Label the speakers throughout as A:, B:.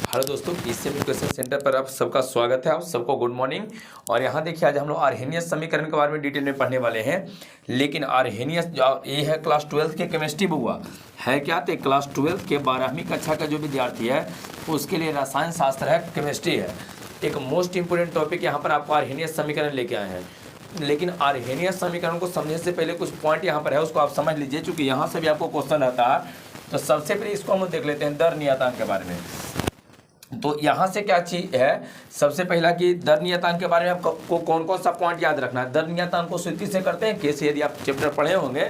A: Hello दोस्तों, PCM education centre पर आप सबका स्वागत है। आप सबको गुड मॉर्निंग। और यहाँ देखिए, आज हम लोग आर्हेनियस समीकरण के बारे में डिटेल में पढ़ने वाले हैं। लेकिन आर्हेनियस जो ये है क्लास 12 के केमिस्ट्री बुक है क्या, तो क्लास 12 के 12वीं कक्षा का जो विद्यार्थी है उसके लिए रसायन शास्त्र है, केमिस्ट्री है। एक मोस्ट इंपोर्टेंट टॉपिक यहाँ पर आपको आर्हेनियस समीकरण लेके आए हैं। लेकिन आर्हेनियस समीकरण को समझने से पहले कुछ पॉइंट यहाँ पर है, उसको आप समझ लीजिए, चूँकि यहाँ से भी आपको क्वेश्चन आता है। तो सबसे पहले इसको हम देख लेते हैं दर नियतांक के बारे में। तो यहाँ से क्या चीज़ है, सबसे पहला कि दर नियतांक के बारे में आपको कौन कौन सा पॉइंट याद रखना है। दर नियतांक को सूत्री से करते हैं, के से। यदि आप चैप्टर पढ़े होंगे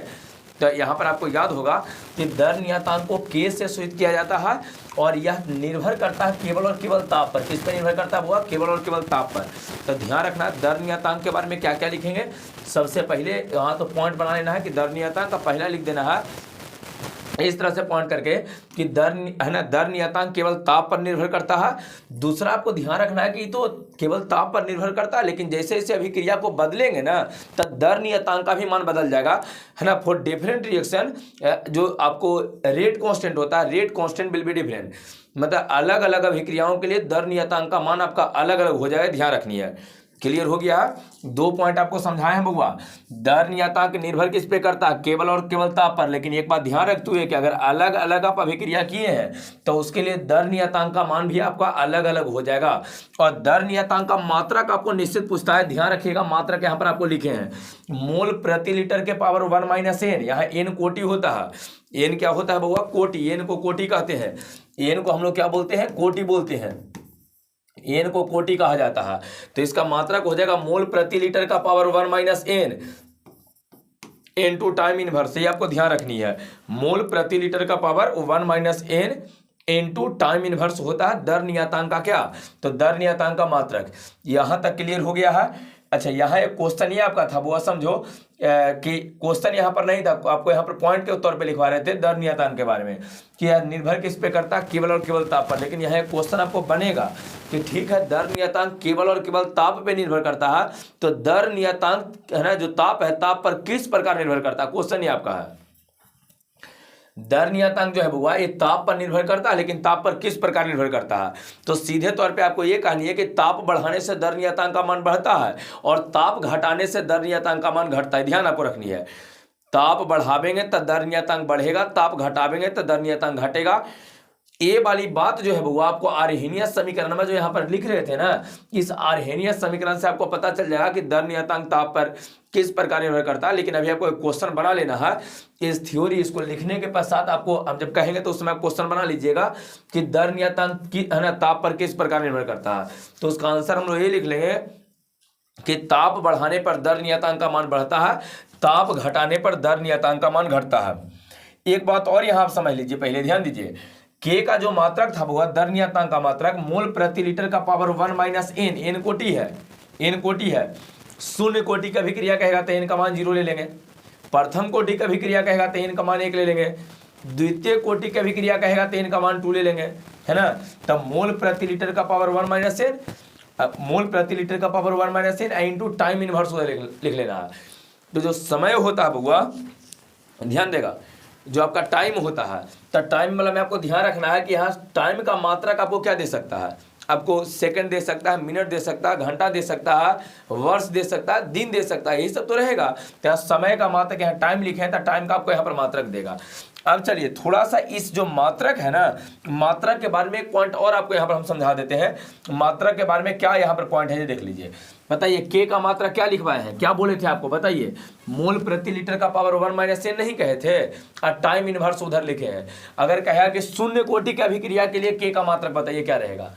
A: तो यहाँ पर आपको याद होगा कि दर नियतांक को के से सूचित किया जाता है और यह निर्भर करता है केवल और केवल ताप पर। किस पर निर्भर करता है? वो केवल और केवल ताप पर। तो ध्यान रखना है दर नियतांक के बारे में क्या क्या लिखेंगे। सबसे पहले यहाँ तो पॉइंट बना लेना है कि दर नियतांक का पहला लिख देना है इस तरह से पॉइंट करके कि दर है ना, दर नियतांक केवल ताप पर निर्भर करता है। दूसरा आपको ध्यान रखना है कि तो केवल ताप पर निर्भर करता है, लेकिन जैसे जैसे अभिक्रिया को बदलेंगे ना तो दर नियतांक का भी मान बदल जाएगा, है ना। फॉर डिफरेंट रिएक्शन जो आपको रेट कांस्टेंट होता है, rate constant will be different. मतलब अलग अलग अभिक्रियाओं के लिए दर नियतांक का मान आपका अलग अलग हो जाएगा, ध्यान रखनी है। क्लियर हो गया? दो पॉइंट आपको समझाए हैं बउआ। दर नियतांक निर्भर किस पे करता है? केवल और केवल ताप पर। लेकिन एक बात ध्यान रखते हुए कि अगर अलग अलग आप अभिक्रिया किए हैं तो उसके लिए दर नियतांक का मान भी आपका अलग अलग हो जाएगा। और दर नियतांक का मात्रक आपको निश्चित पूछता है, ध्यान रखिएगा। मात्रक यहाँ पर आपको लिखे हैं मोल प्रति लीटर के पावर 1 - n। यहाँ n कोटि होता है। n क्या होता है बउआ? कोटि। n को कोटि कहते हैं। n को हम लोग क्या बोलते हैं? कोटि बोलते हैं। एन को कोटि कहा जाता है। तो इसका मात्रक हो जाएगा मोल प्रति लीटर का power 1 - n into time inverse. ये आपको ध्यान रखनी है। मोल प्रति लीटर का power 1 - n into time inverse होता है दर नियतांक का क्या, तो दर नियतांक का मात्रक। यहां तक क्लियर हो गया है। अच्छा, यहाँ एक क्वेश्चन ये आपका था, वो समझो कि क्वेश्चन यहाँ पर नहीं था, आपको यहाँ पर पॉइंट के तौर पे लिखवा रहे थे दर नियतांक के बारे में कि यह निर्भर किस पे करता है? केवल और केवल ताप पर। लेकिन यहाँ एक क्वेश्चन आपको बनेगा कि ठीक है, दर नियतांक केवल और केवल ताप पे निर्भर करता है, तो दर नियतांक है ना जो ताप है, ताप पर किस प्रकार निर्भर करता है? क्वेश्चन ये आपका है। दर नियतांक जो है बुआ ये ताप पर निर्भर करता है, लेकिन ताप पर किस प्रकार निर्भर करता है? तो सीधे तौर पे आपको ये कहनी है कि ताप बढ़ाने से दर नियतांक का मान बढ़ता है और ताप घटाने से दर नियतांक का मान घटता है। ध्यान आपको रखनी है। ताप बढ़ावेंगे तो दर नियतांक बढ़ेगा, ताप घटावेंगे तो दर नियतांक घटेगा। ये वाली बात जो है वो आपको आर्हेनियस समीकरण में जो यहाँ पर लिख रहे थे ना, इस आर्हेनियस समीकरण से आपको पता चल जाएगा कि दर नियतांक ताप पर किस प्रकार निर्भर करता है। लेकिन अभी आपको एक क्वेश्चन बना लेना है इस थ्योरी। इसको लिखने के पश्चात आपको हम जब कहेंगे तो उसमें आप क्वेश्चन बना लीजिएगा कि दर नियतांक की है ना ताप पर किस प्रकार निर्भर करता है। तो उसका आंसर हम लोग ये लिख लेंगे कि ताप बढ़ाने पर दर नियतांक का मान बढ़ता है, ताप घटाने पर दर नियतांक का मान घटता है। एक बात और यहाँ आप समझ लीजिए, पहले ध्यान दीजिए। के का जो मात्रक था वो दर नियतांक का मात्रक मोल प्रति लीटर का पावर 1 - n। n कोटि है, n कोटि है। शून्य कोटि का अभिक्रिया कहेगा तो n का मान 0 ले लेंगे। प्रथम कोटि का अभिक्रिया कहेगा तो n का मान 1 ले लेंगे। द्वितीय कोटि का अभिक्रिया कहेगा तो n का मान 2 ले लेंगे, है ना। तब मोल प्रति लीटर का पावर 1 - n, मोल प्रति लीटर का power 1 - n into time inverse लिख लेना है। तो जो समय होता है बउआ, ध्यान देगा, जो आपका टाइम होता है, तो टाइम मतलब में आपको ध्यान रखना है कि यहाँ टाइम का मात्रक आपको क्या दे सकता है? आपको सेकंड दे सकता है, मिनट दे सकता है, घंटा दे सकता है, वर्ष दे सकता है, दिन दे सकता है, यही सब तो रहेगा। तो यहाँ समय का मात्रक, यहाँ टाइम लिखे हैं तो टाइम का आपको यहाँ पर मात्रक देगा। अब चलिए थोड़ा सा इस जो मात्रक है ना, मात्रक के बारे में एक पॉइंट और आपको यहाँ पर हम समझा देते हैं। मात्रक के बारे में क्या यहाँ पर पॉइंट है ये देख लीजिए। बताइए के का मात्रक क्या लिखवाए हैं, क्या बोले थे आपको? बताइए। मोल प्रति लीटर का पावर 1 - n नहीं कहे थे और टाइम इनवर्स उधर लिखे हैं। अगर कहा कि शून्य कोटि की अभिक्रिया के लिए के का मात्रक बताइए क्या रहेगा?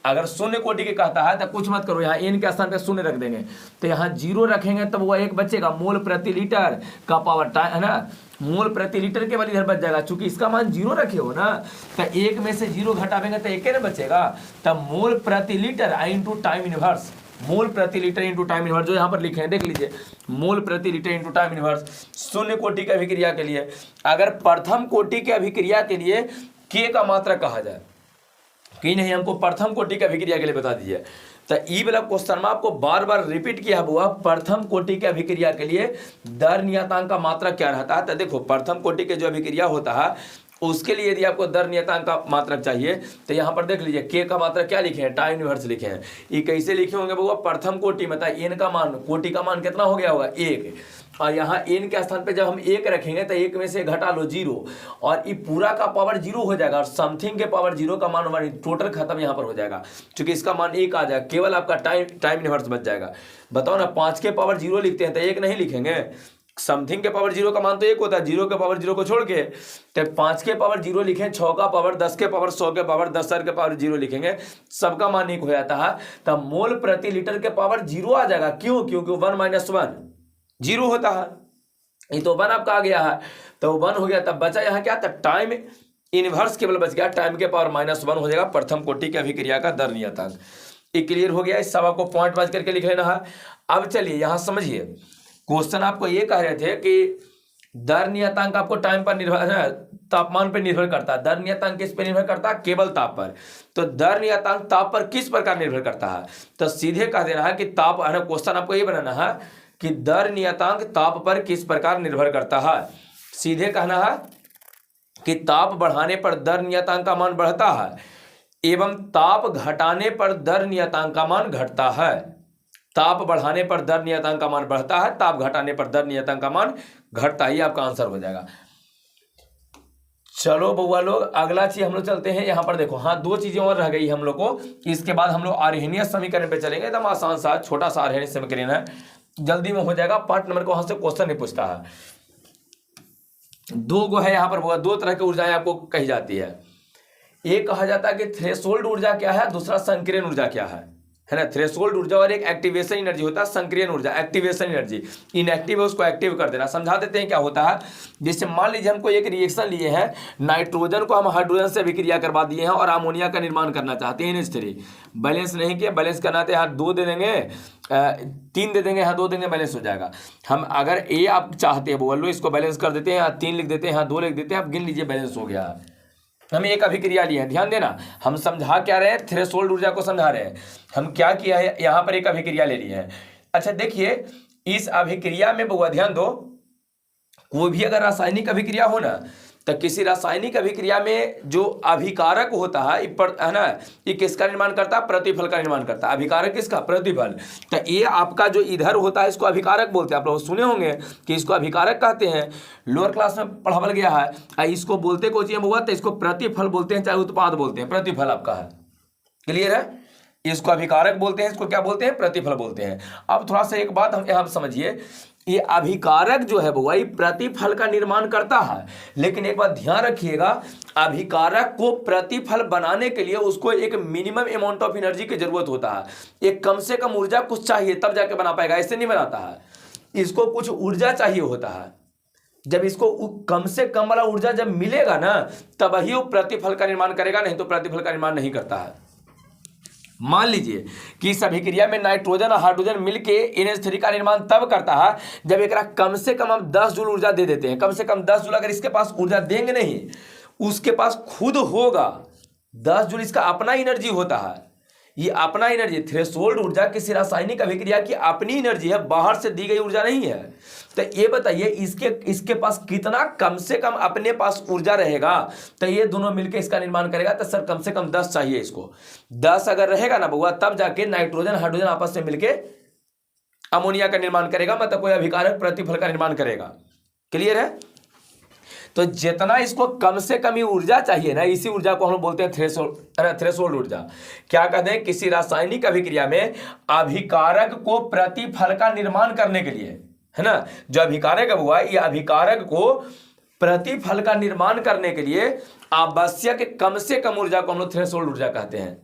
A: अगर शून्य कोटि के कहता है तो कुछ मत करो, यहाँ n के स्थान पे शून्य रख देंगे, तो यहाँ 0 रखेंगे तब वो 1 बचेगा। मोल प्रति लीटर का पावर है ना, मोल प्रति लीटर केवल इधर बच जाएगा, चूंकि इसका मान 0 रखे हो ना, तो 1 में से 0 घटावेंगे तो 1 न बचेगा। तब मोल प्रति लीटर इंटू टाइम इनवर्स, मोल प्रति लीटर इंटू टाइम इनवर्स जो यहाँ पर लिखे हैं देख लीजिए, मोल प्रति लीटर इंटू टाइम इनवर्स। शून्य कोटि की अभिक्रिया के लिए, अगर प्रथम कोटि की अभिक्रिया के लिए के का मात्रक कहा जाए कि नहीं, हमको प्रथम कोटि की अभिक्रिया के लिए बता दीजिए। तो ई वाला क्वेश्चन में आपको बार बार रिपीट किया हुआ, प्रथम कोटि की अभिक्रिया के लिए दर नियतांक का मात्रक क्या रहता है। तो देखो प्रथम कोटि के जो अभिक्रिया होता है उसके लिए यदि आपको दर नियतांक का मात्रक चाहिए तो यहाँ पर देख लीजिए के का मात्रक क्या लिखे हैं, टाइम इनवर्स लिखे हैं। ये कैसे लिखे होंगे बउआ, प्रथम कोटि मतलब एन का मान, कोटि का मान कितना हो गया होगा 1, और यहाँ एन के स्थान पे जब हम 1 रखेंगे तो 1 में से घटा लो 0, और ये पूरा का पावर 0 हो जाएगा और समथिंग के पावर 0 का मान हमारी टोटल खत्म यहाँ पर हो जाएगा, क्योंकि इसका मान 1 आ जाएगा, केवल आपका टाइम इनवर्स बच जाएगा। बताओ ना, 5 के पावर 0 लिखते हैं तो 1 नहीं लिखेंगे, समथिंग के पावर 0 का मान तो 1 होता है, 0 के पावर 0 को छोड़ के, तो 5 के पावर 0 लिखें, 6 का पावर 10 के पावर 100 के पावर 10 के पावर 0 लिखेंगे, सबका मान 1 हो जाता है, तब मोल प्रति लीटर के पावर 0 आ जाएगा। क्यों? क्योंकि 1 - 1 0 होता है, ये तो 1 आपका आ गया है, तो 1 हो गया, तब बचा यहाँ क्या था, टाइम इनवर्स केवल बच गया, टाइम के पावर -1 हो जाएगा प्रथम कोटि की अभिक्रिया का दर नियतांक। ये क्लियर हो गया, इस सब आपको पॉइंट वाइज करके लिख लेना है। अब चलिए यहाँ समझिए, क्वेश्चन आपको ये कह रहे थे कि दर नियतांक आपको टाइम पर निर्भर है, तापमान पर निर्भर करता है। दर नियतांक किस पर निर्भर करता है? केवल ताप पर। तो दर नियतांक ताप पर किस प्रकार निर्भर करता है? तो सीधे कह देना है कि ताप, है ना, क्वेश्चन आपको ये बनाना है कि दर नियतांक ताप पर किस प्रकार निर्भर करता है। सीधे कहना है कि ताप बढ़ाने पर दर नियतांक का मान बढ़ता है एवं ताप घटाने पर दर नियतांक का मान घटता है। ताप बढ़ाने पर दर नियतांक का मान बढ़ता है, ताप घटाने पर दर नियतांक का मान घटता ही आपका आंसर हो जाएगा। चलो बउआ लोग, अगला चीज हम लोग चलते हैं। यहाँ पर देखो, हाँ 2 चीजें और रह गई हम लोग को, इसके बाद हम लोग आर्हेनियस समीकरण पे चलेंगे। एकदम आसान सा छोटा सा आर्हेनियस समीकरण है, जल्दी में हो जाएगा। पार्ट नंबर को वहां से क्वेश्चन नहीं पूछता है। 2 गो है यहाँ पर बउआ, 2 तरह की ऊर्जाएं आपको कही जाती है। एक कहा जाता है कि थ्रेशोल्ड ऊर्जा क्या है, दूसरा संकीर्ण ऊर्जा क्या है ना। थ्रेशोल्ड ऊर्जा और एक एक्टिवेशन एनर्जी होता है संक्रियण ऊर्जा, एक्टिवेशन एनर्जी। इनएक्टिव है उसको एक्टिव कर देना। समझा देते हैं क्या होता है। जैसे मान लीजिए हमको एक रिएक्शन लिए हैं, नाइट्रोजन को हम हाइड्रोजन से अभिक्रिया करवा दिए हैं और अमोनिया का निर्माण करना चाहते हैं। NH3 बैलेंस नहीं किया, बैलेंस करना तो यहाँ 2 दे देंगे, 3 दे देंगे, यहाँ 2 देंगे, बैलेंस हो जाएगा। हम अगर ए आप चाहते हैं बोल लो, इसको बैलेंस कर देते हैं, यहाँ 3 लिख देते हैं, यहाँ 2 लिख देते हैं, आप गिन लीजिए बैलेंस हो गया। हम एक अभिक्रिया लिए हैं, ध्यान देना, हम समझा क्या रहे हैं, थ्रेशोल्ड ऊर्जा को समझा रहे हैं। हम क्या किया है, यहाँ पर एक अभिक्रिया ले लिए हैं। अच्छा देखिए, इस अभिक्रिया में बहुआ ध्यान दो, कोई भी अगर रासायनिक अभिक्रिया हो ना, तो किसी रासायनिक अभिक्रिया में जो अभिकारक होता है ना, ये किसका निर्माण करता है? प्रतिफल का निर्माण करता है। अभिकारक किसका? प्रतिफल। तो ये आपका जो इधर होता है इसको अभिकारक बोलते हैं। आप लोग सुने होंगे कि इसको अभिकारक कहते हैं, लोअर क्लास में पढ़ावल गया है। इसको बोलते को चाहिए हुआ तो इसको प्रतिफल बोलते हैं, चाहे उत्पाद बोलते हैं, प्रतिफल आपका है। क्लियर है? इसको अभिकारक बोलते हैं, इसको क्या बोलते हैं? प्रतिफल बोलते हैं। अब थोड़ा सा एक बात हम यहाँ समझिए, ये अभिकारक जो है वो प्रतिफल का निर्माण करता है, लेकिन एक बात ध्यान रखिएगा, अभिकारक को प्रतिफल बनाने के लिए उसको एक मिनिमम अमाउंट ऑफ एनर्जी की जरूरत होता है। एक कम से कम ऊर्जा कुछ चाहिए तब जाके बना पाएगा, ऐसे नहीं बनाता है। इसको कुछ ऊर्जा चाहिए होता है। जब इसको कम से कम वाला ऊर्जा जब मिलेगा ना, तब ही वो प्रतिफल का निर्माण करेगा, नहीं तो प्रतिफल का निर्माण नहीं करता है। मान लीजिए कि इस अभिक्रिया में नाइट्रोजन और हाइड्रोजन मिलके NH3 का निर्माण तब करता है जब एक कम से कम हम 10 जूल ऊर्जा दे देते हैं। कम से कम 10 जूल अगर इसके पास ऊर्जा देंगे नहीं, उसके पास खुद होगा 10 जूल, इसका अपना एनर्जी होता है। ये अपना एनर्जी, थ्रेशोल्ड ऊर्जा किसी रासायनिक अभिक्रिया की अपनी एनर्जी है, बाहर से दी गई ऊर्जा नहीं है। तो ये बताइए इसके पास कितना कम से कम अपने पास ऊर्जा रहेगा, तो ये दोनों मिलकर इसका निर्माण करेगा। तो सर कम से कम 10 चाहिए इसको। 10 अगर रहेगा ना बउआ, तब जाके नाइट्रोजन हाइड्रोजन आपस में मिलकर अमोनिया का निर्माण करेगा, मतलब कोई अभिकारक प्रतिफल का निर्माण करेगा। क्लियर है? तो जितना इसको कम से कम ही ऊर्जा चाहिए ना, इसी ऊर्जा को हम बोलते हैं थ्रेशोल्ड ऊर्जा। क्या कहते हैं? किसी रासायनिक अभिक्रिया में अभिकारक को प्रतिफल का निर्माण करने के लिए, है ना, जो अभिकारक हुआ, ये अभिकारक को प्रतिफल का निर्माण करने के लिए आवश्यक कम से कम ऊर्जा को हम लोग थ्रेशोल्ड ऊर्जा कहते हैं।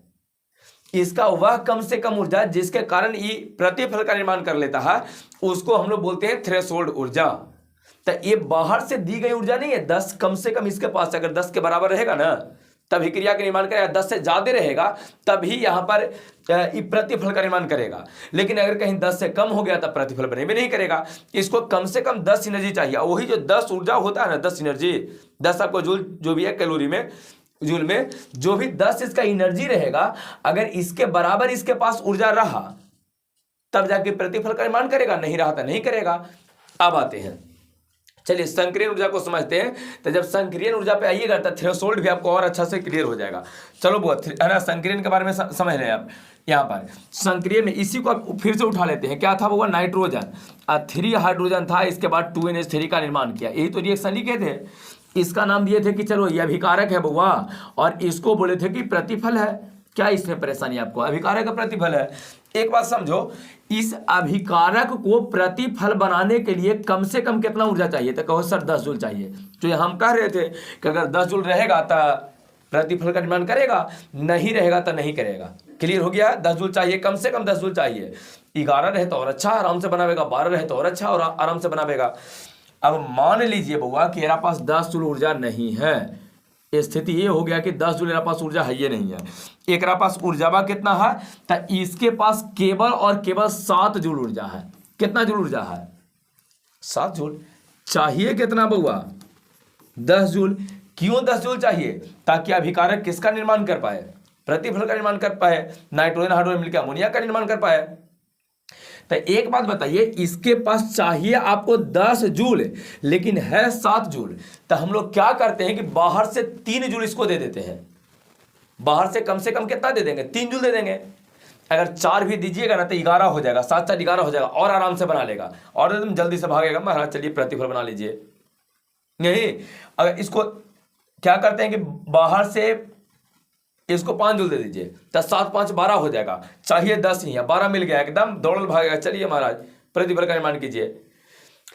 A: इसका वह कम से कम ऊर्जा जिसके कारण ये प्रतिफल का निर्माण कर लेता है, उसको हम लोग बोलते हैं थ्रेशोल्ड ऊर्जा। तो ये बाहर से दी गई ऊर्जा नहीं है, 10 कम से कम इसके पास अगर 10 के बराबर रहेगा ना, तभी क्रिया का निर्माण करेगा। 10 से ज्यादा रहेगा तभी यहाँ पर प्रतिफल का निर्माण करेगा। लेकिन अगर कहीं 10 से कम हो गया तब प्रतिफल बने भी नहीं करेगा। इसको कम से कम 10 एनर्जी चाहिए। वही जो 10 ऊर्जा होता है ना, 10 एनर्जी, 10 आपको जूल जो भी है कैलोरी में, जूल में जो भी 10 इसका एनर्जी रहेगा, अगर इसके बराबर इसके पास ऊर्जा रहा तब जाके प्रतिफल का निर्माण करेगा, नहीं रहा तो नहीं करेगा। अब आते हैं, चलिए संक्रियन ऊर्जा को समझते हैं। तो जब संक्रियन ऊर्जा पे आइएगा तो थ्रेशोल्ड भी आपको और अच्छा से क्लियर हो जाएगा। चलो बहुत है ना, संक्रियन के बारे में समझ रहे हैं आप। यहाँ पर संक्रियन में इसी को आप फिर से उठा लेते हैं। क्या था वो? नाइट्रोजन 3 हाइड्रोजन था, इसके बाद 2NH3 का निर्माण किया। यही तो रिएक्शन लिखे थे। इसका नाम दिए थे कि चलो ये अभिकारक है बउआ, और इसको बोले थे कि प्रतिफल है। क्या इसमें परेशानी आपको? अभिकारक का प्रतिफल है। एक बात समझो, इस अभिकारक को प्रतिफल बनाने के लिए कम से कम कितना ऊर्जा चाहिए? तो कहो सर 10 जूल चाहिए। तो ये हम कह रहे थे कि अगर 10 जूल रहेगा तो प्रतिफल का निर्माण करेगा, नहीं रहेगा तो नहीं करेगा। क्लियर हो गया? 10 जूल चाहिए, कम से कम 10 जूल चाहिए। 11 रहे तो और अच्छा, आराम से बनावेगा। 12 रहे तो और अच्छा, और आराम से बनावेगा। अब मान लीजिए बउआ कि मेरा पास 10 जूल ऊर्जा नहीं है। स्थिति ये हो गया कि 10 जूल मेरा पास ऊर्जा है ये नहीं है। एक पास ऊर्जावा कितना है? तो इसके पास केवल और केवल 7 जूल ऊर्जा है। कितना जूल ऊर्जा है? 7 जूल। चाहिए कितना बउआ? 10 जूल। क्यों 10 जूल चाहिए? ताकि अभिकारक किसका निर्माण कर पाए? प्रतिफल का निर्माण कर पाए। नाइट्रोजन हाइड्रोजन मिलकर अमोनिया का निर्माण कर पाए। तो एक बात बताइए, इसके पास चाहिए आपको 10 जूल, लेकिन है 7 जूल। तो हम लोग क्या करते हैं कि बाहर से 3 जूल इसको दे देते हैं। बाहर से कम कितना दे देंगे? 3 जूल दे देंगे। अगर 4 भी दीजिएगा ना तो 11 हो जाएगा। 7 4 11 हो जाएगा, और आराम से बना लेगा, और एकदम जल्दी से भागेगा। महाराज चलिए प्रतिफल बना लीजिए। नहीं, अगर इसको क्या करते हैं कि बाहर से इसको 5 जूल दे दीजिए, तो 7 5 12 हो जाएगा। चाहिए 10 ही है, 12 मिल गया, एकदम दौड़ भागेगा। चलिए महाराज प्रतिफल का निर्माण कीजिए।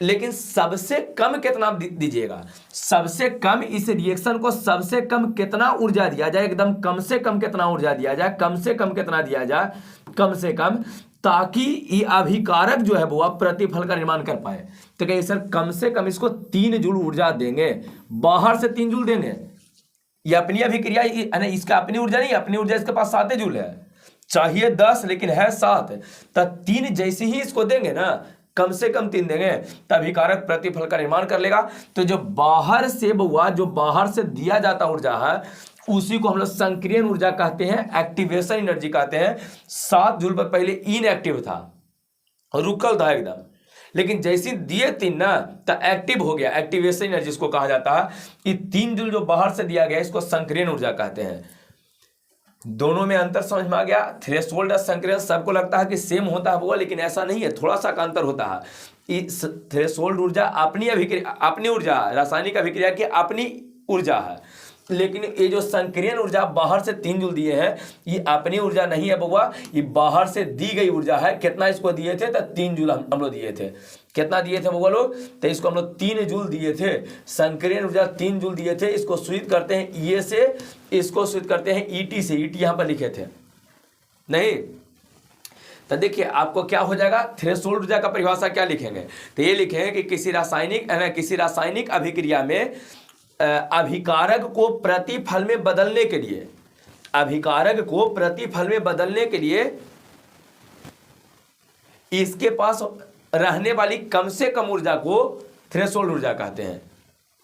A: लेकिन सबसे कम कितना दीजिएगा? सबसे कम इस रिएक्शन को सबसे कम कितना ऊर्जा दिया जाए? एकदम कम से कम कितना ऊर्जा दिया जाए? कम से कम कितना दिया जाए? कम से कम, ताकि ये अभिकारक जो है वो प्रतिफल का निर्माण कर पाए। तो कहिए सर कम से कम इसको 3 जूल ऊर्जा देंगे, बाहर से 3 जूल देंगे। ये अपनी अभिक्रिया, इसका अपनी ऊर्जा नहीं, अपनी ऊर्जा इसके पास 7 जूल है। चाहिए 10 लेकिन है 7। तो 3 जैसे ही इसको देंगे ना, कम से कम 3 देंगे, तब अभिकारक प्रतिफल का निर्माण कर लेगा। तो जो बाहर से बउआ, जो बाहर से दिया जाता ऊर्जा है, उसी को हम लोग संक्रियन ऊर्जा कहते हैं, एक्टिवेशन एनर्जी कहते हैं। 7 जूल पर पहले इनएक्टिव था, रुकल था एकदम, लेकिन जैसे दिए 3 ना तो एक्टिव हो गया। एक्टिवेशन एनर्जी इसको कहा जाता है। ये 3 जूल जो बाहर से दिया गया इसको संक्रियन ऊर्जा कहते हैं। दोनों में अंतर समझ में आ गया? थ्रेशोल्ड और संक्रियन सबको लगता है कि सेम होता है वो, लेकिन ऐसा नहीं है, थोड़ा सा का अंतर होता है। इस थ्रेशोल्ड ऊर्जा अपनी अभिक्रिया, अपनी ऊर्जा, रासायनिक अभिक्रिया की अपनी ऊर्जा है, लेकिन ये जो संक्रियन ऊर्जा बाहर से 3 जूल दिए हैं, ये अपनी ऊर्जा नहीं है बउआ, ये बाहर से दी गई ऊर्जा है। कितना इसको दिए थे? तो 3 जूल हम लोग दिए थे। कितना दिए थे बउआ लोग? तो इसको हम लोग 3 जूल दिए थे। संक्रियन ऊर्जा 3 जूल दिए थे। इसको सूचित करते हैं ये से, इसको सूचित करते हैं ईटी से। ईटी यहाँ पर लिखे थे नहीं? तो देखिए आपको क्या हो जाएगा, थ्रेशोल्ड ऊर्जा का परिभाषा क्या लिखेंगे? तो ये लिखेंगे कि किसी रासायनिक अभिक्रिया में अभिकारक को प्रतिफल में बदलने के लिए, अभिकारक को प्रतिफल में बदलने के लिए इसके पास रहने वाली कम से कम ऊर्जा को थ्रेशोल्ड ऊर्जा कहते हैं,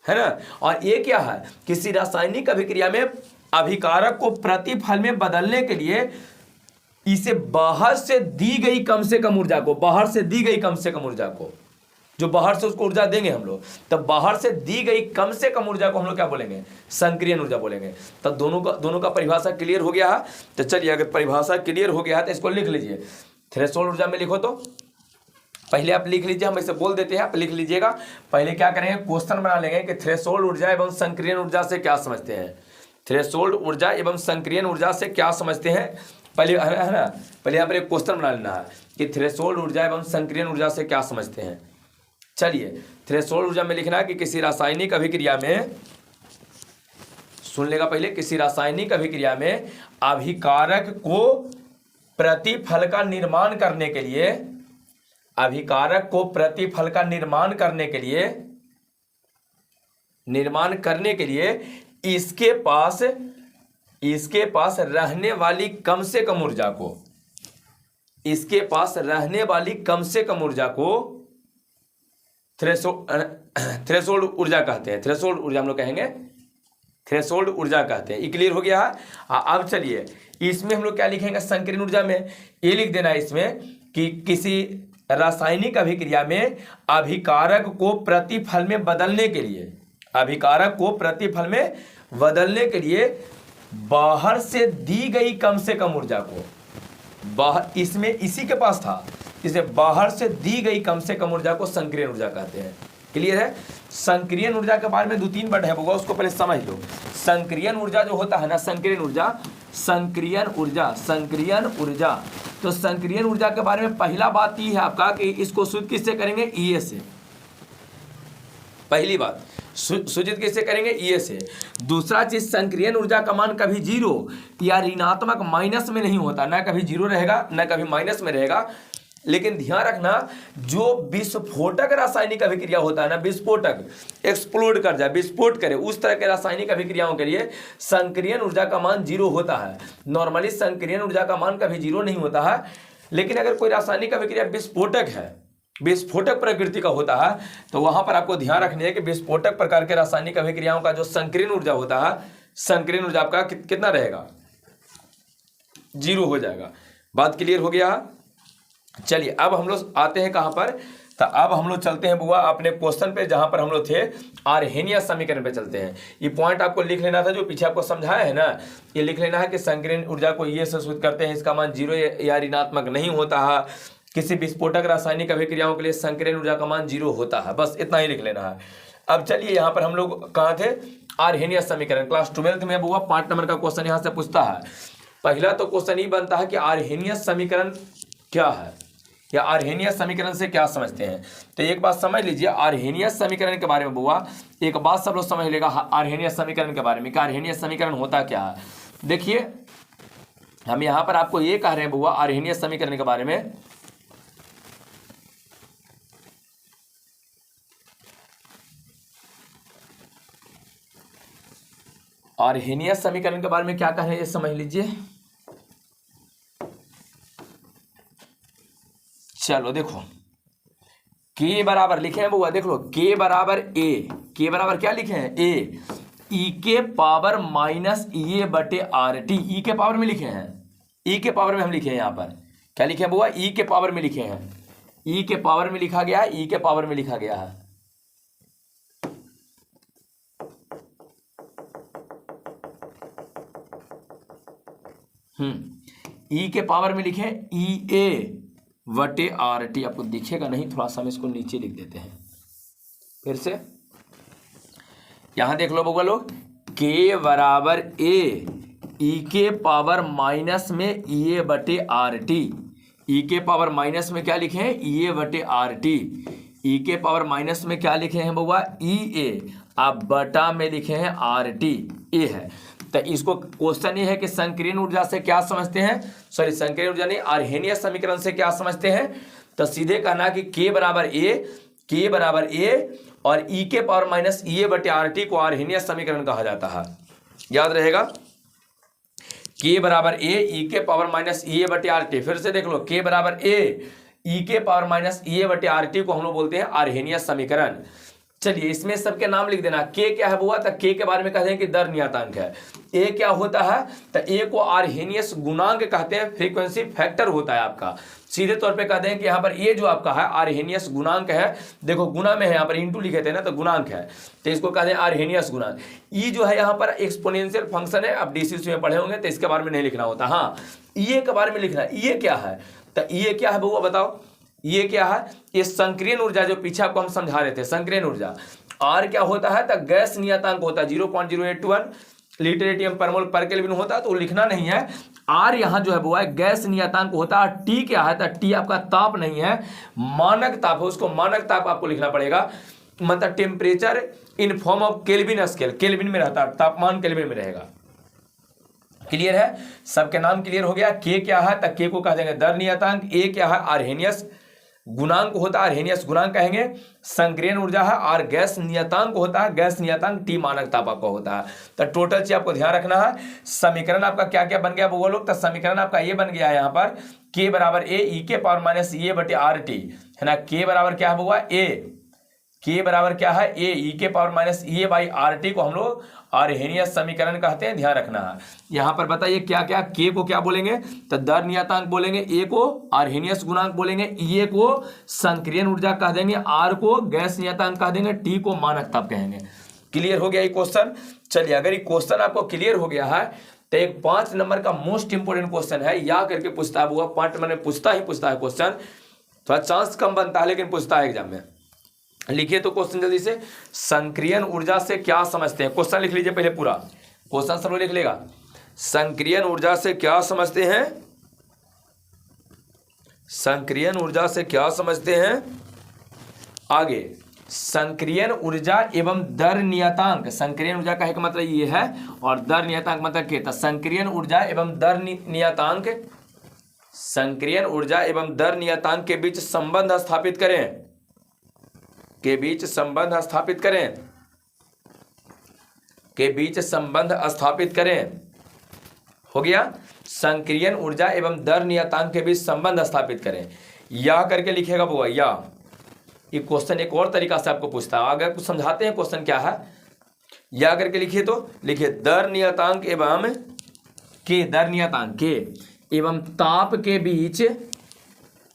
A: है ना। और ये क्या है, किसी रासायनिक अभिक्रिया में अभिकारक को प्रतिफल में बदलने के लिए इसे बाहर से दी गई कम से कम ऊर्जा को, बाहर से दी गई कम से कम ऊर्जा को, जो बाहर से उसको ऊर्जा देंगे हम लोग, तब बाहर से दी गई कम से कम ऊर्जा को हम लोग क्या बोलेंगे, संक्रियन ऊर्जा बोलेंगे। तब दोनों का परिभाषा क्लियर हो गया है। तो चलिए अगर परिभाषा क्लियर हो गया है तो इसको लिख लीजिए। थ्रेशोल्ड ऊर्जा में लिखो तो पहले आप लिख लीजिए, हम इसे बोल देते हैं, आप लिख लीजिएगा। पहले क्या करेंगे, क्वेश्चन बना लेंगे कि थ्रेशोल्ड ऊर्जा एवं संक्रियन ऊर्जा से क्या समझते हैं। थ्रेशोल्ड ऊर्जा एवं संक्रियन ऊर्जा से क्या समझते हैं, पहले है ना, पहले यहाँ पर एक क्वेश्चन बना लेना है कि थ्रेशोल्ड ऊर्जा एवं संक्रियन ऊर्जा से क्या समझते हैं। चलिए थ्रेशोल्ड ऊर्जा में लिखना है कि किसी रासायनिक अभिक्रिया में, सुन लेगा पहले, किसी रासायनिक अभिक्रिया में अभिकारक को प्रतिफल का निर्माण करने के लिए, अभिकारक को प्रतिफल का निर्माण करने के लिए इसके पास रहने वाली कम से कम ऊर्जा को, इसके पास रहने वाली कम से कम ऊर्जा को थ्रेशोल्ड ऊर्जा कहते हैं। थ्रेशोल्ड ऊर्जा हम लोग कहेंगे, थ्रेशोल्ड ऊर्जा कहते हैं। ये क्लियर हो गया है। अब चलिए इसमें हम लोग क्या लिखेंगे, संक्रियन ऊर्जा में ये लिख देना है इसमें कि किसी रासायनिक अभिक्रिया में अभिकारक को प्रतिफल में बदलने के लिए, अभिकारक को प्रतिफल में बदलने के लिए बाहर से दी गई कम से कम ऊर्जा को, बाहर इसमें इसी के पास था, इसे बाहर से दी गई कम से कम ऊर्जा को संक्रियण ऊर्जा कहते हैं। क्लियर है? संक्रियण ऊर्जा के बारे में 2-3 वर्ड है होगा, उसको पहले समझ लो। संक्रियण ऊर्जा जो होता है ना, संक्रियण ऊर्जा, संक्रियण ऊर्जा, संक्रियण ऊर्जा, तो संक्रियण ऊर्जा के बारे में पहला बात ये है आपका कि इसको सूचित किससे करेंगे? ईए से। पहली बात सूचित किससे करेंगे? ईए से। दूसरा चीज, संक्रियण ऊर्जा का मान कभी जीरो या ऋणात्मक माइनस में नहीं होता, ना कभी जीरो रहेगा ना कभी माइनस में रहेगा। लेकिन ध्यान रखना, जो विस्फोटक रासायनिक अभिक्रिया होता है ना, विस्फोटक, एक्सप्लोड कर जाए, विस्फोट करे, उस तरह के रासायनिक अभिक्रियाओं के लिए संक्रियण ऊर्जा का मान जीरो होता है। नॉर्मली संक्रियण ऊर्जा का मान कभी जीरो नहीं होता है। लेकिन अगर कोई रासायनिक अभिक्रिया विस्फोटक है, विस्फोटक प्रकृति का होता है, तो वहां पर आपको ध्यान रखनी है कि विस्फोटक प्रकार के रासायनिक अभिक्रियाओं का जो संक्रियण ऊर्जा होता है, संक्रियण ऊर्जा आपका कितना रहेगा? जीरो हो जाएगा। बात क्लियर हो गया? चलिए अब हम लोग आते हैं कहां पर, तो अब हम लोग चलते हैं बुआ अपने क्वेश्चन पे, जहां पर हम लोग थे आर्हेनियस समीकरण पे चलते हैं। ये पॉइंट आपको लिख लेना था, जो पीछे आपको समझाया है ना, ये लिख लेना है कि संक्रियण ऊर्जा को ये से सूचित करते हैं, इसका मान जीरो या ऋणात्मक नहीं होता है। किसी विस्फोटक रासायनिक अभिक्रियाओं के लिए संक्रियण ऊर्जा का मान जीरो होता है, बस इतना ही लिख लेना है। अब चलिए यहाँ पर हम लोग कहाँ थे? आर्हेनियस समीकरण। क्लास 12th में बुआ 5 नंबर का क्वेश्चन यहाँ से पूछता है। पहला तो क्वेश्चन ये बनता है कि आर्हेनियस समीकरण क्या है, या आर्हेनियस समीकरण से क्या समझते हैं। तो एक बात समझ लीजिए आर्हेनियस समीकरण के बारे में बुआ, एक बात सब लोग समझ लेगा आर्हेनियस समीकरण के बारे में कि आर्हेनियस समीकरण होता क्या है। देखिए हम यहाँ पर आपको ये कह रहे हैं बुआ आर्हेनियस समीकरण के बारे में, आर्हेनियस समीकरण के बारे में क्या कह रहे हैं ये समझ लीजिए। चलो देखो, के बराबर लिखे हैं बुआ, देख लो के बराबर ए, के बराबर क्या लिखे हैं? ए, ई के पावर माइनस ई बटे आर टी, ई के पावर में लिखे हैं, ई के पावर में हम लिखे हैं, यहाँ पर क्या लिखे हैं बुआ? ई के पावर में लिखे हैं, ई के पावर में लिखा गया है, ई के पावर में लिखा गया है। ई के पावर में लिखे ई ए वटे आर टी, आपको दिखेगा नहीं, थोड़ा सा हम इसको नीचे लिख देते हैं फिर से। यहां देख लो बउआ लोग, के बराबर ए, ई के पावर माइनस में ई ए बटे आर टी, ई के पावर माइनस में क्या लिखे हैं? ई ए बटे आर टी, ई के पावर माइनस में क्या लिखे हैं बउआ? ई ए, आप बटा में लिखे हैं आर टी, ए है। तो इसको क्वेश्चन ये है कि संक्रियण ऊर्जा से क्या समझते हैं, सॉरी संक्रियण ऊर्जा नहीं, आर्हेनियस समीकरण से क्या समझते हैं। तो सीधे कहना कि के बराबर ए, के बराबर ए और ई के पावर माइनस ई ए बटे आर टी को आर्हेनियस समीकरण कहा जाता है। याद रहेगा, के बराबर ए, ई के पावर माइनस ई ए बटे आर टी। फिर से देख लो, के बराबर ए, ई के पावर माइनस ई ए बटे आर टी को हम लोग बोलते हैं आर्हेनियस समीकरण। चलिए इसमें सबके नाम लिख देना। के क्या है बुआ? तो के के बारे में कहते हैं कि दर नियतांक है। ए क्या होता है? तो ए को आर्हेनियस गुणांक कहते हैं, फ्रीक्वेंसी फैक्टर होता है आपका। सीधे तौर पे कहते हैं कि यहाँ पर ए जो आपका है आर्हेनियस गुणांक है। देखो गुणा में है, यहाँ पर इंटू लिखे थे ना, तो गुणांक है, तो इसको कहते हैं आर्हेनियस गुणांक। ई जो है यहाँ पर एक्सपोनेंशियल फंक्शन है, आप डीसीसी में पढ़े होंगे तो इसके बारे में नहीं लिखना होता। हाँ, ई के बारे में लिखना है। ई क्या है? तो ई क्या है बुआ बताओ? ये क्या है? ये संक्रियण ऊर्जा, जो पीछे आपको हम समझा रहे थे संक्रियण ऊर्जा। आर क्या होता है? तो गैस नियतांक होता है, 0.081 लीटर एटीएम पर मोल पर केल्विन होता है, तो लिखना नहीं है। आर यहाँ जो है वो है गैस नियतांक होता है। टी क्या है? तो टी आपका ताप नहीं है, मानक ताप है, उसको मानक ताप आपको लिखना पड़ेगा। मतलब temperature in form of kelvin scale, kelvin में रहता है, तापमान केल्विन में रहेगा। क्लियर है? सबके नाम क्लियर हो गया। के क्या है? तो के को कह देंगे दर नियतांक। ए क्या है? आर्हेनियस गुणांक होता है, आर्हेनियस गुणांक कहेंगे। संक्रियण ऊर्जा है। आर गैस नियतांक होता है, गैस नियतांक। टी मानक ताप आपका होता है। तो टोटल चीज आपको ध्यान रखना है। समीकरण आपका क्या क्या बन गया वो लोग? तो समीकरण आपका ये बन गया है यहाँ पर, के बराबर ए, ई के पावर माइनस ए बटे आर टी, है ना। के बराबर क्या है बुआ? ए, के बराबर क्या है ए ई के power minus A by R T को हम लोग आर्हेनियस समीकरण कहते हैं, ध्यान रखना है। यहाँ पर बताइए क्या क्या, के को क्या बोलेंगे तो दर नियतांक बोलेंगे, ए को आर्हेनियस गुणांक बोलेंगे, ए को संक्रियन ऊर्जा कह देंगे, आर को गैस नियतांक कह देंगे, टी को मानक ताप कहेंगे। क्लियर हो गया ये क्वेश्चन। चलिए अगर ये क्वेश्चन आपको क्लियर हो गया है तो एक 5 नंबर का मोस्ट इंपोर्टेंट क्वेश्चन है, या करके पूछता है हुआ 5 नंबर में पूछता है क्वेश्चन, थोड़ा चांस कम बनता है लेकिन पूछता है एग्जाम में। लिखिए तो क्वेश्चन जल्दी से, संक्रियन ऊर्जा से क्या समझते हैं। क्वेश्चन लिख लीजिए पहले पूरा, क्वेश्चन सब लिख लेगा। संक्रियन ऊर्जा से क्या समझते हैं, संक्रियन ऊर्जा से क्या समझते हैं। आगे संक्रियन ऊर्जा एवं दर नियतांक, संक्रियन ऊर्जा का एक मतलब ये है और दर नियतांक मतलब क्या था। संक्रियन ऊर्जा एवं दर नियतांक, संक्रियन ऊर्जा एवं दर नियतांक के बीच संबंध स्थापित करें, के बीच संबंध स्थापित करें, के बीच संबंध स्थापित करें। हो गया, संक्रियन ऊर्जा एवं दर नियतांक के बीच संबंध स्थापित करें, या करके लिखेगा वो या। ये क्वेश्चन एक और तरीका से आपको पूछता है, अगर कुछ समझाते हैं क्वेश्चन क्या है, या करके लिखिए तो लिखिए दर नियतांक एवं के, दर नियतांक के एवं ताप के बीच,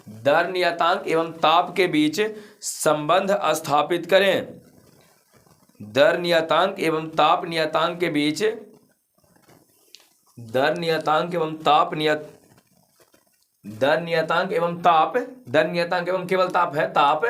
A: दर नियतांक एवं ताप के बीच संबंध स्थापित करें, दर नियतांक एवं ताप नियतांक के बीच, दर नियतांक एवं ताप दर नियतांक एवं ताप, दर नियतांक एवं केवल ताप है, ताप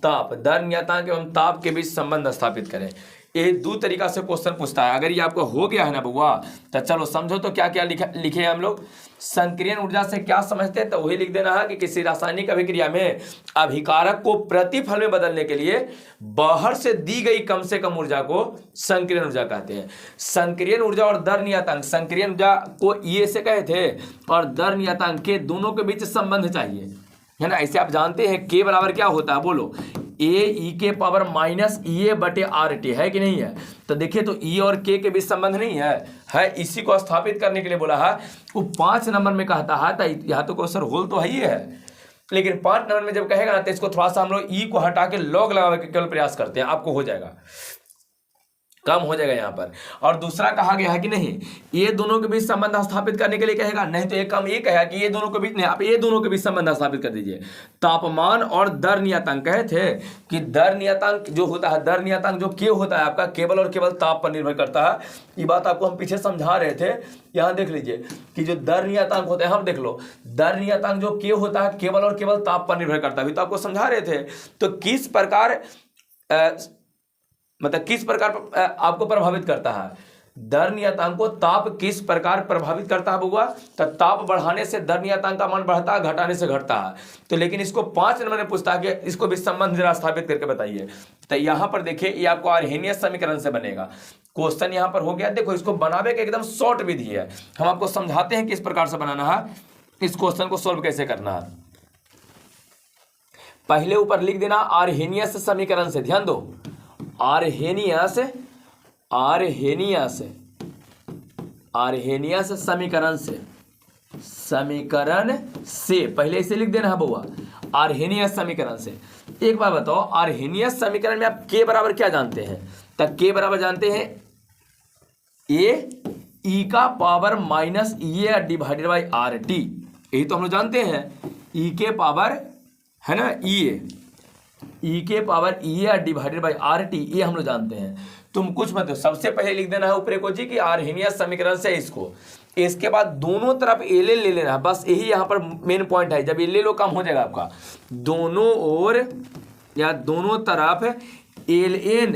A: ताप, दर नियतांक एवं ताप के बीच संबंध स्थापित करें। ये 2 तरीका से क्वेश्चन पूछता है। अगर ये आपको हो गया है ना बउआ तो चलो समझो तो क्या क्या लिखे हम लोग। संक्रियन ऊर्जा से क्या समझते हैं तो वही लिख देना है कि किसी रासायनिक अभिक्रिया में अभिकारक को प्रतिफल में बदलने के लिए बाहर से दी गई कम से कम ऊर्जा को संक्रियन ऊर्जा कहते हैं। संक्रियन ऊर्जा और दर नियतांक, संक्रियन ऊर्जा को ये से कहे थे और दर नियतांक के दोनों के बीच संबंध चाहिए, है ना। ऐसे आप जानते हैं के बराबर क्या होता है, बोलो ए ई के पावर माइनस ए बटे आर टी, है कि नहीं है। तो देखिए तो ई और के बीच संबंध नहीं है, इसी को स्थापित करने के लिए बोला है। वो 5 नंबर में कहता है तो यहाँ तो क्वेश्चन होल तो है ही है, लेकिन 5 नंबर में जब कहेगा ना तो इसको थोड़ा सा हम लोग ई को हटा के लॉग लगा के केवल प्रयास करते हैं, आपको हो जाएगा, कम हो जाएगा यहाँ पर। और दूसरा कहा गया है कि नहीं ये दोनों के बीच संबंध स्थापित करने के लिए कहेगा, नहीं तो एक काम ये कहेगा कि ये दोनों के बीच नहीं, आप ये दोनों के बीच संबंध स्थापित कर दीजिए। तापमान और दर नियतांक, कहे थे कि दर नियतांक जो होता है, दर नियतांक जो के होता है आपका केवल और केवल ताप पर निर्भर करता है। ये बात आपको हम पीछे समझा रहे थे, यहाँ देख लीजिए कि जो दर नियतांक होता है, हम देख लो दर नियतांक जो के होता है केवल और केवल ताप पर निर्भर करता है, अभी तो आपको समझा रहे थे। तो किस प्रकार मतलब किस प्रकार आपको प्रभावित करता है, दर नियतांक को ताप किस प्रकार प्रभावित करता है बउआ, तो ताप बढ़ाने से दर नियतांक का मान बढ़ता है, घटाने से घटता है। तो लेकिन इसको 5 नंबर में पूछता है कि इसको भी संबंध जरा स्थापित करके बताइए। तो यहाँ पर देखिए ये आपको आर्हेनियस समीकरण से बनेगा। क्वेश्चन यहाँ पर हो गया, देखो इसको बनाने का एकदम शॉर्ट विधि है, हम आपको समझाते हैं किस प्रकार से बनाना है, इस क्वेश्चन को सोल्व कैसे करना है। पहले ऊपर लिख देना आर्हेनियस समीकरण से, ध्यान दो आर्हेनियस, आर्हेनियस, आर्हेनियस समीकरण से, समीकरण से पहले इसे लिख देना है बउआ, आर्हेनियस समीकरण से। एक बार बताओ आर्हेनियस समीकरण में आप के बराबर क्या जानते हैं, तब के बराबर जानते हैं ए ई का power minus A divided by R T, यही तो हम लोग जानते हैं। ई के पावर है ना ई के power E divided by R T, ये हम लोग जानते हैं। तुम कुछ मत, सबसे पहले लिख देना है ऊपर को जी कि आर्हेनियस समीकरण से इसको, इसके बाद दोनों तरफ एल एन ले लेना है, बस यही यहाँ पर मेन पॉइंट है। जब ये ले लो कम हो जाएगा आपका, दोनों ओर या दोनों तरफ एल एन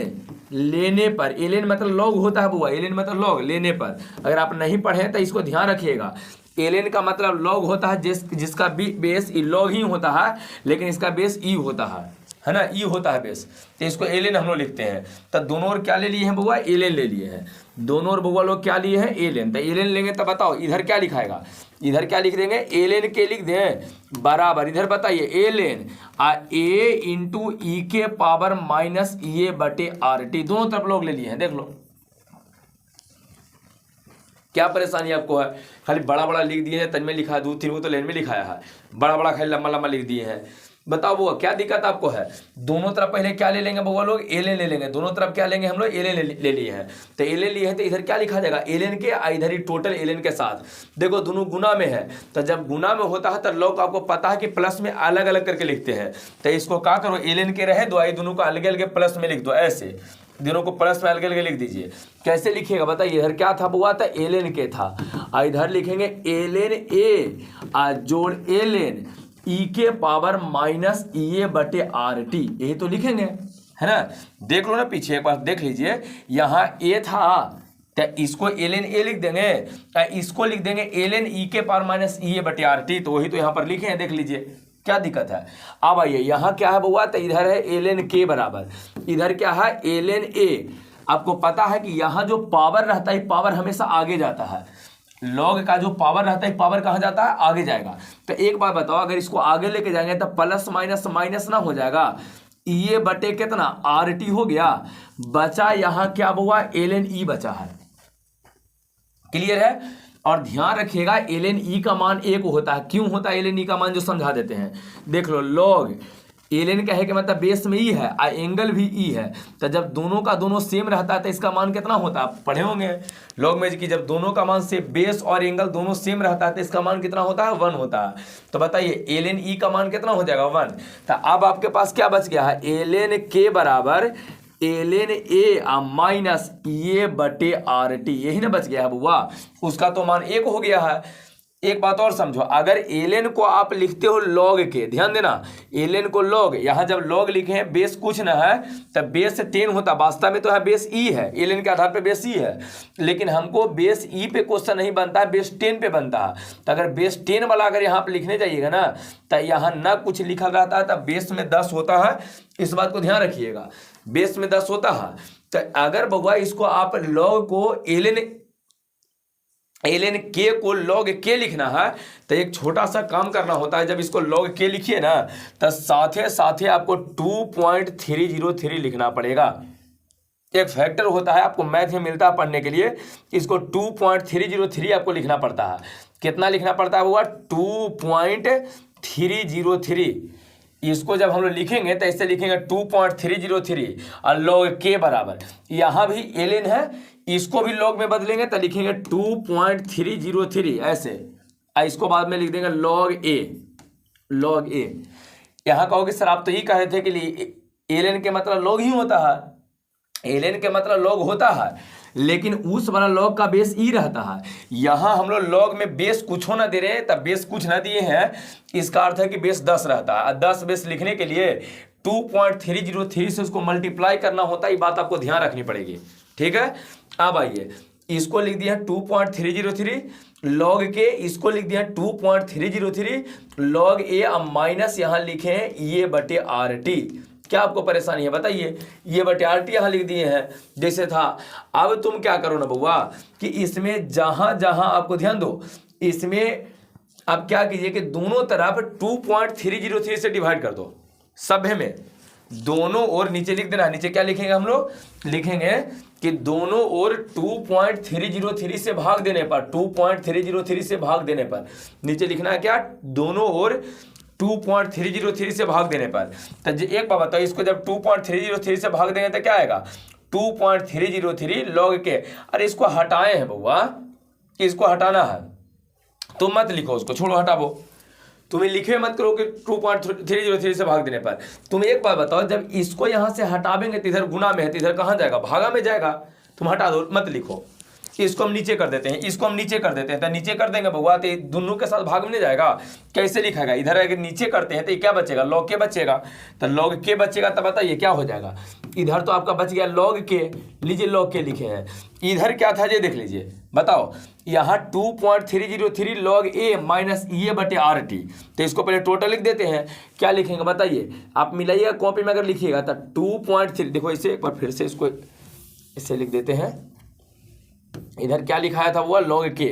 A: लेने पर, एल एन मतलब लॉग होता है बुआ, एल एन मतलब लॉग लेने पर। अगर आप नहीं पढ़े तो इसको ध्यान रखिएगा, एल एन का मतलब लॉग होता है जिसका बेस लॉग ही होता है, लेकिन इसका बेस ई होता है ना, ई होता है बेस। तो इसको एल एन हम लोग लिखते हैं। तो दोनों ओर क्या ले लिए हैं बुआ, एल एन ले लिए हैं। दोनों ओर बुआ लोग क्या लिए हैं, एल एन। तो एल एन लेंगे तब बताओ इधर क्या लिखाएगा, इधर क्या लिख देंगे, एल एन के लिख दें बराबर, इधर बताइए एल एन ए इंटू ई के पावर माइनस ए बटे आर टी, दोनों तरफ लोग ले लिए हैं। देख लो क्या परेशानी आपको है, खाली बड़ा बड़ा लिख दिए हैं, तन में लिखा है, 2-3 को तो लेन में लिखाया है, बड़ा बड़ा खाली लंबा लंबा लिख दिए हैं। बताओ बउआ क्या दिक्कत आपको है? दोनों तरफ पहले क्या ले लेंगे बउआ लोग? एलेन ले लेंगे। दोनों तरफ क्या लेंगे हम लोग? एलेन ले लिए हैं। तो एलेन लिए हैं तो इधर क्या लिखा जाएगा? एलेन के इधर ही टोटल एलेन के साथ। देखो दोनों गुना में है, तो जब गुना में होता है तो लोग आपको पता है कि प्लस में अलग अलग करके लिखते हैं। तो इसको क्या करो, एलेन के रहे दो, दोनों को अलग अलग प्लस में लिख दो। ऐसे दोनों को प्लस में अलग अलग लिख दीजिए। कैसे लिखिएगा बताइए? इधर क्या था बुआ? था एलेन के था, इधर लिखेंगे एलेन ए जोड़ एलेन ई के पावर माइनस ई बटे आर टी, यही तो लिखेंगे, है ना? देख लो ना पीछे एक बार देख लीजिए, यहाँ ए था तो इसको एलेन ए लिख देंगे, इसको लिख देंगे एलेन ई के पावर माइनस ई बटे आर टी, तो वही तो यहाँ पर लिखे हैं, देख लीजिए क्या दिक्कत है। अब आइए यहाँ क्या है बउआ? तो इधर है एलेन के बराबर, इधर क्या है? एलेन ए। आपको पता है कि यहाँ जो पावर रहता है पावर हमेशा आगे जाता है, लॉग का जो पावर रहता है पावर कहाँ जाता है? आगे जाएगा। तो एक बात बताओ, अगर इसको आगे लेके जाएंगे तो प्लस माइनस माइनस ना हो जाएगा, ये बटे कितना? आर टी हो गया, बचा यहाँ क्या हुआ? एलेन ई बचा है। क्लियर है? और ध्यान रखिएगा एलेन ई का मान 1 होता है। क्यों होता है एलेन ई का मान? जो समझा देते हैं, देख लो। लॉग एलेन कहे कि मतलब बेस में ई है और एंगल भी ई है, तो जब दोनों का दोनों सेम रहता है तो इसका मान कितना होता है? आप पढ़े होंगे लॉग में कि जब दोनों का मान से बेस और एंगल दोनों सेम रहता है तो इसका मान कितना होता है? 1 होता है। तो बताइए एलेन ई का मान कितना हो जाएगा? 1। तो अब आपके पास क्या बच गया है? एलेन के बराबर एलेन ए माइनस ए बटे आर टी, यही ना बच गया है बुआ। उसका तो मान 1 हो गया है। एक बात और समझो, अगर एलेन को आप लिखते हो लॉग के, ध्यान देना, एलेन को लॉग, यहाँ जब लॉग लिखे हैं बेस कुछ ना है तब बेस 10 होता, वास्तव में तो है बेस ई है, एलेन के आधार पे बेस ई है, लेकिन हमको बेस ई पे क्वेश्चन नहीं बनता है, बेस 10 पे बनता है। तो अगर बेस 10 वाला अगर यहाँ पे लिखने जाइएगा ना तो यहाँ ना कुछ लिखा रहता है, तब बेस में 10 होता है। इस बात को ध्यान रखिएगा, बेस में 10 होता है। तो अगर बउआ इसको आप लॉग को एलेन के को लॉग के लिखना है तो एक छोटा सा काम करना होता है। जब इसको लॉग के लिखिए ना तो साथे साथे आपको 2.303 लिखना पड़ेगा। एक फैक्टर होता है, आपको मैथ में मिलता है पढ़ने के लिए, इसको 2.303 आपको लिखना पड़ता है। कितना लिखना पड़ता है वो? 2.303। इसको जब हम लोग लिखेंगे तो ऐसे लिखेंगे 2.303 और लॉग के बराबर, यहाँ भी एलेन है, इसको भी लॉग में बदलेंगे तो लिखेंगे 2.303 ऐसे, इसको बाद में लिख देंगे लॉग ए। लॉग ए यहाँ कहोगे सर आप तो ये कह रहे थे कि एलेन के मतलब लॉग ही होता है, एलेन के मतलब लॉग होता है, लेकिन उस वाला लॉग का बेस ई रहता है। यहाँ हम लोग लॉग में बेस कुछ ना दे रहे हैं, तब बेस कुछ ना दिए हैं, इसका अर्थ है कि बेस 10 रहता है। 10 बेस लिखने के लिए 2.303 से उसको मल्टीप्लाई करना होता है, ये बात आपको ध्यान रखनी पड़ेगी, ठीक है। अब आइए, इसको लिख दिया 2.303 लॉग के, इसको लिख दिया 2.303 लॉग ए, अब माइनस यहाँ लिखे हैं ये बटे आर टी। क्या आपको परेशानी है बताइए? ये बटे आर टी यहाँ लिख दिए हैं जैसे था। अब तुम क्या करो ना बउआ कि इसमें जहां जहां आपको ध्यान दो, इसमें आप क्या कीजिए कि दोनों तरफ 2.303 से डिवाइड कर दो, सभ्य में दोनों ओर नीचे लिख देना। नीचे क्या लिखेंगे हम लोग? लिखेंगे कि दोनों ओर 2.303 से भाग देने पर, 2.303 से भाग देने पर नीचे लिखना है क्या? दोनों ओर 2.303 से भाग देने पर। तो एक बात बताओ, इसको जब 2.303 से भाग देंगे तो क्या आएगा? 2.303 लॉग के। अरे इसको हटाए हैं बउआ, इसको हटाना है, तुम मत लिखो उसको, छोड़ो हटाओ, तुम्हें लिखे मत करो कि 2.303 से भाग देने पर। तुम एक बात बताओ, जब इसको यहाँ से हटावेंगे तो इधर गुना में है तो इधर कहाँ जाएगा? भागा में जाएगा। तुम हटा दो, मत लिखो। इसको हम नीचे कर देते हैं, इसको हम नीचे कर देते हैं, तो नीचे कर देंगे बउआ तो दोनों के साथ भाग में नहीं जाएगा। कैसे लिखाएगा? इधर अगर नीचे करते हैं तो ये क्या बचेगा? लॉग के बचेगा। तो लॉग के बचेगा तब बताइए क्या हो जाएगा? इधर तो आपका बच गया लॉग के, लीजिए लॉग के लिखे हैं। इधर क्या था ये देख लीजिए, बताओ। यहाँ 2.303 लॉग ए माइनस ए बटे आर टी, तो इसको पहले टोटल लिख देते हैं। क्या लिखेंगे बताइए? आप मिलाइएगा कॉपी में, अगर लिखिएगा तो 2.3, देखो इसे एक बार फिर से इसको इससे लिख देते हैं। इधर क्या लिखाया था वो? लॉग के,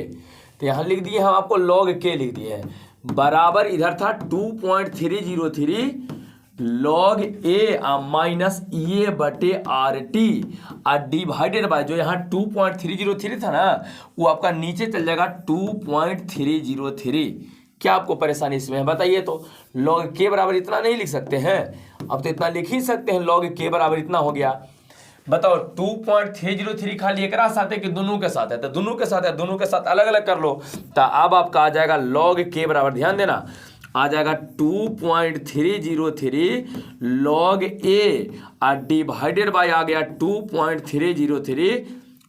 A: तो यहाँ लिख दिए हम आपको लॉग के लिख दिए हैं, बराबर इधर था 2.303 लॉग ए माइनस ए बटे आर टी और डिवाइडेड बाय, जो यहाँ 2.303 था ना वो आपका नीचे चल जाएगा 2.303। क्या आपको परेशानी इसमें है बताइए। तो लॉग के बराबर इतना नहीं लिख सकते हैं, अब तो इतना लिख ही सकते हैं, लॉग के बराबर इतना हो गया। बताओ 2.303 खाली एक साथ है कि दोनों के साथ है, तो दोनों के साथ है, दोनों के साथ अलग अलग कर लो। तो अब आपका आ जाएगा लॉग के बराबर, ध्यान देना, आ जाएगा 2.303 लॉग ए और डिवाइडेड बाय आ गया 2.303,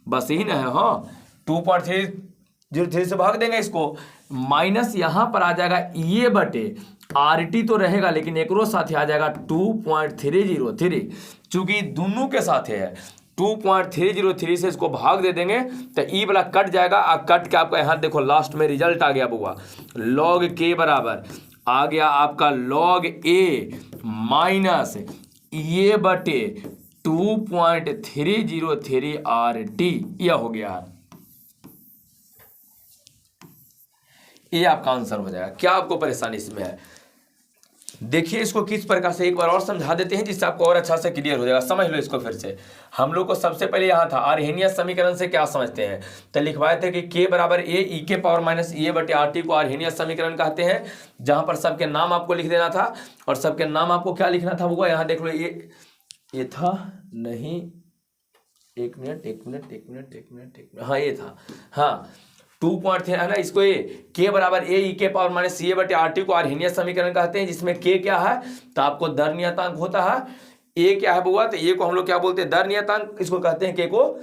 A: बस यही ना है। हाँ 2.303 से भाग देंगे इसको, माइनस यहां पर आ जाएगा ये बटे RT तो रहेगा लेकिन एक साथ आ जाएगा 2.303, चूंकि दोनों के साथ है 2.303 से इसको भाग दे देंगे तो ई वाला कट जाएगा। और कट के आपका यहाँ देखो लास्ट में रिजल्ट आ गया बुआ, लॉग के बराबर आ गया आपका लॉग ए माइनस ये बटे 2.303 RT, यह हो गया, ये आपका आंसर हो जाएगा। क्या आपको परेशानी इसमें है? देखिए इसको किस प्रकार से एक बार और समझा देते हैं जिससे आपको और अच्छा से क्लियर हो जाएगा। समझ लो इसको फिर से। हम लोग को सबसे पहले यहाँ था आर्हेनियस समीकरण से क्या समझते हैं, तो लिखवाए थे कि के बराबर ए ई के पावर माइनस ए बटे RT को आर्हेनियस समीकरण कहते हैं, जहां पर सबके नाम आपको लिख देना था। और सबके नाम आपको क्या लिखना था वो यहाँ देख लो, ये था नहीं, एक मिनट, हाँ ये था, हाँ 2.3 है ना, इसको ये के बराबर ए ई के पावर माइनस सी बटे RT को आर्हेनियस समीकरण कहते हैं, जिसमें के क्या है तो आपको दर नियतांक होता है, ए क्या है बुआ, तो ए को हम लोग क्या बोलते हैं दर नियतांक, इसको कहते हैं के को,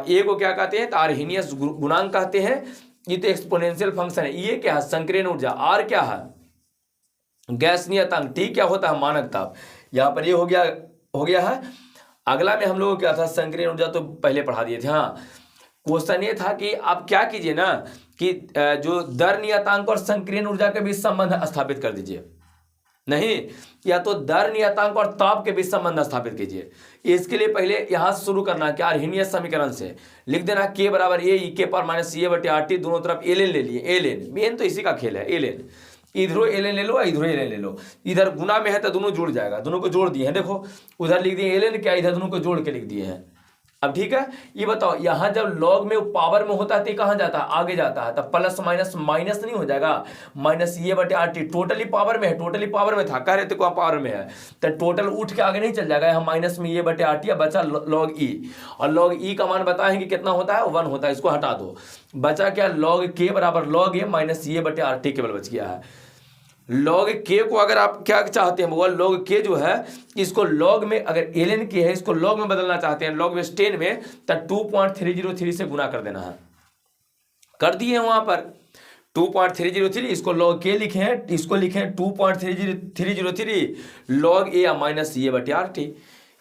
A: ए को क्या कहते हैं तो आर्हेनियस गुणांक कहते हैं। ये तो एक्सपोनेंशियल फंक्शन है। ये क्या है संकीर्ण ऊर्जा, आर क्या है गैस नियतांक, टी क्या होता है मानक ताप। यहाँ पर ये हो गया है। अगला में हम लोग क्या था संकीर्ण ऊर्जा तो पहले पढ़ा दिए थे। हाँ क्वेश्चन ये था कि आप क्या कीजिए ना कि जो दर नियतांक और संकीर्ण ऊर्जा के बीच संबंध स्थापित कर दीजिए, नहीं या तो दर नियतांक और ताप के बीच संबंध स्थापित कीजिए। इसके लिए पहले यहां से शुरू करना है कि आर्हेनियस समीकरण से लिख देना के बराबर ए ई के पावर माइनस ए बटे RT, दोनों तरफ एलेन ले लिए, एलेन मेन तो इसी का खेल है, एलेन इधरों एलेन ले लो इधरों एलेन ले लो, इधर गुना में है तो दोनों जुड़ जाएगा, दोनों को जोड़ दिए हैं, देखो उधर लिख दिए एलेन क्या, इधर दोनों को जोड़ के लिख दिए हैं। अब ठीक है ये बताओ यहां जब लॉग में पावर में होता है तो कहां जाता है आगे जाता है, तब प्लस माइनस माइनस नहीं हो जाएगा, माइनस ये बटे RT टोटली पावर में है, टोटली पावर में था कह रहे थे कौन पावर में है, तो टोटल उठ के आगे नहीं चल जाएगा, यहाँ माइनस में ये बटे RT या बचा लॉग ई, और लॉग ई का मान बताएं कि कितना होता है 1 होता है, इसको हटा दो, बचा क्या लॉग के बराबर लॉग ए माइनस ये बटे RT केवल बच गया है। लॉग के को अगर आप क्या चाहते हैं वो लॉग के जो है इसको लॉग में, अगर एलएन के है इसको लॉग में बदलना चाहते हैं, लॉग में 10 में तो 2.303 से गुना कर देना है, कर दिए वहां पर 2.303, इसको लॉग के लिखे हैं, इसको लिखे हैं 2.303 लॉग ए माइनस ये बटे RT,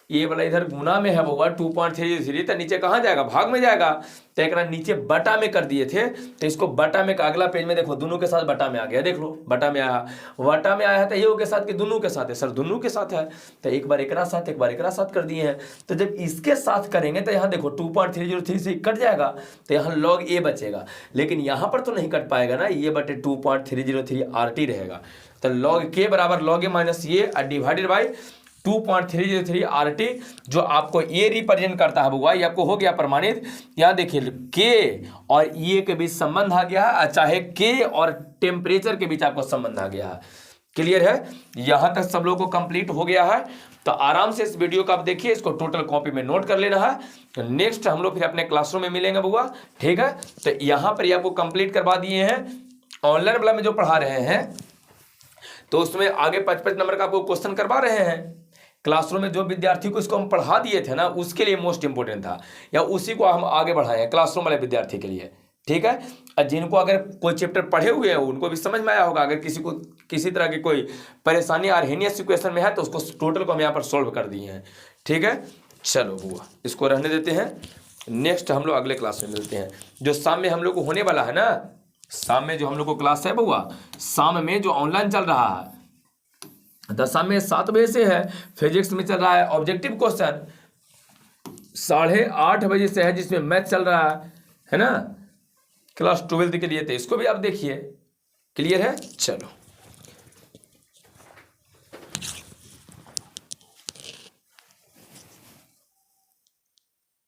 A: ये वाला इधर गुना में है वो 2.303 तो नीचे कहाँ जाएगा भाग में जाएगा, तो एक नीचे बटा में कर दिए थे तो इसको बटा में का अगला पेज में देखो दोनों के साथ बटा में आ गया, देख लो बटा में आया, बटा में आया है तो ये के साथ कि दोनों के साथ है, सर दोनों के साथ है तो एक बार एकरा साथ एक बार एकरा साथ कर दिए हैं, तो जब इसके साथ करेंगे तो यहाँ देखो 2.303 से कट जाएगा तो यहाँ लॉग ए बचेगा, लेकिन यहाँ पर तो नहीं कट पाएगा ना, ये बटे 2.303 RT रहेगा, तो लॉग के बराबर लॉग ए माइनस ये डिवाइडेड बाई 2.303 RT जो आपको ये रिप्रेजेंट करता है बुआ, ये आपको हो गया प्रमाणित। यहाँ देखिए के और ये के बीच संबंध आ गया है, चाहे के और टेम्परेचर के बीच आपको संबंध आ गया है। क्लियर है, यहाँ तक सब लोगों को कंप्लीट हो गया है, तो आराम से इस वीडियो को आप देखिए, इसको टोटल कॉपी में नोट कर लेना है। तो नेक्स्ट हम लोग फिर अपने क्लासरूम में मिलेंगे बुआ, ठीक है। तो यहाँ पर ये आपको कंप्लीट करवा दिए हैं, ऑनलाइन वाला में जो पढ़ा रहे हैं तो उसमें आगे 55 नंबर का आपको क्वेश्चन करवा रहे हैं। क्लासरूम में जो विद्यार्थी को इसको हम पढ़ा दिए थे ना उसके लिए मोस्ट इंपोर्टेंट था, या उसी को हम आगे बढ़ाए हैं क्लासरूम वाले विद्यार्थी के लिए, ठीक है। और जिनको अगर कोई चैप्टर पढ़े हुए हैं उनको भी समझ में आया होगा, अगर किसी को किसी तरह की कोई परेशानी आर्हेनियस इक्वेशन में है तो उसको टोटल को हम यहाँ पर सोल्व कर दिए हैं, ठीक है। चलो बुआ इसको रहने देते हैं, नेक्स्ट हम लोग अगले क्लास में मिलते हैं। जो शाम में हम लोग को होने वाला है ना, शाम में जो हम लोग को क्लास है बुआ, शाम में जो ऑनलाइन चल रहा है दशा में 7 बजे से है, फिजिक्स में चल रहा है ऑब्जेक्टिव क्वेश्चन 8:30 बजे से है, जिसमें मैथ चल रहा है ना क्लास 12 के लिए, तो इसको भी आप देखिए। क्लियर है, चलो।